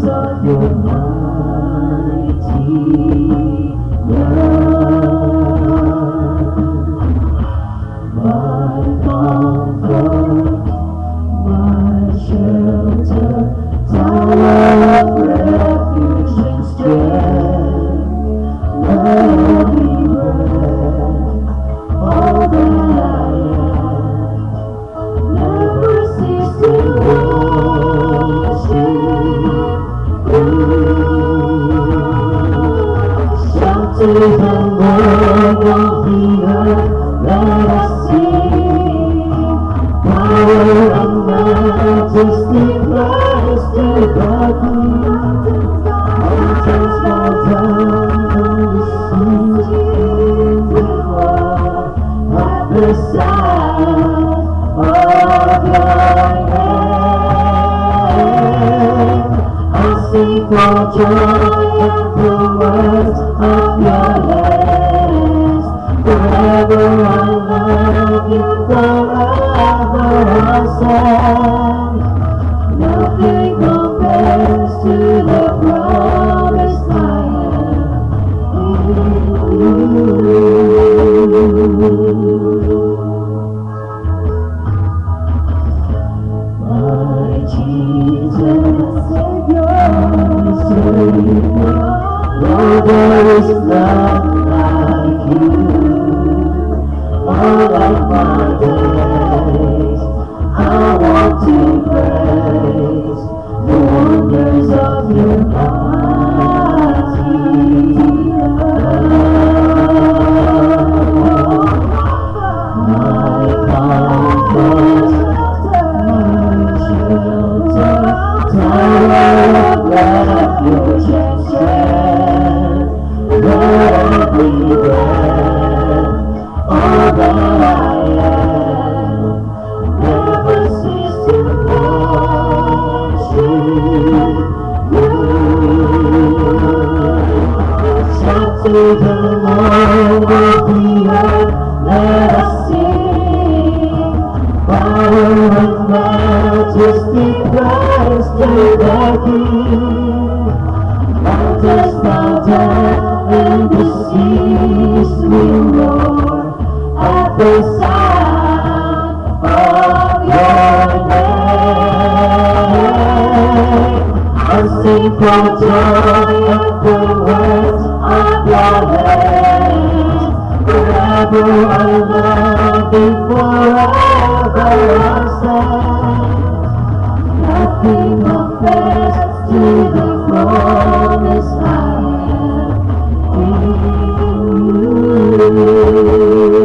of your mighty love. My comfort, my shelter, tower of refuge and strength, lovely breath, all that I am, never cease to worship you. Shout to the Lord of the earth, let us sing. Power and majesty, praise to the King. Mountains bow down and the seas will roar at the sound of your name. I sing for joy at the words of your hands. Forever I love you, forever I'll sing. Nothing compares to the promised land in you. My Jesus, Savior, Savior, Lord, there is none like you. All of my days, I want to praise the wonders of your mighty love. My comfort, my shelter, tower of refuge and strength, every breath, all that I am, never cease to worship you. Shout to the Lord of the earth, let us sing. Power and majesty, praise to the King. Mountains bow down and the seas will roar at the sound of your name. I sing for joy at the words of your hands. Forever I love you, forever I'll sing. Nothing compares to the promise I am in you.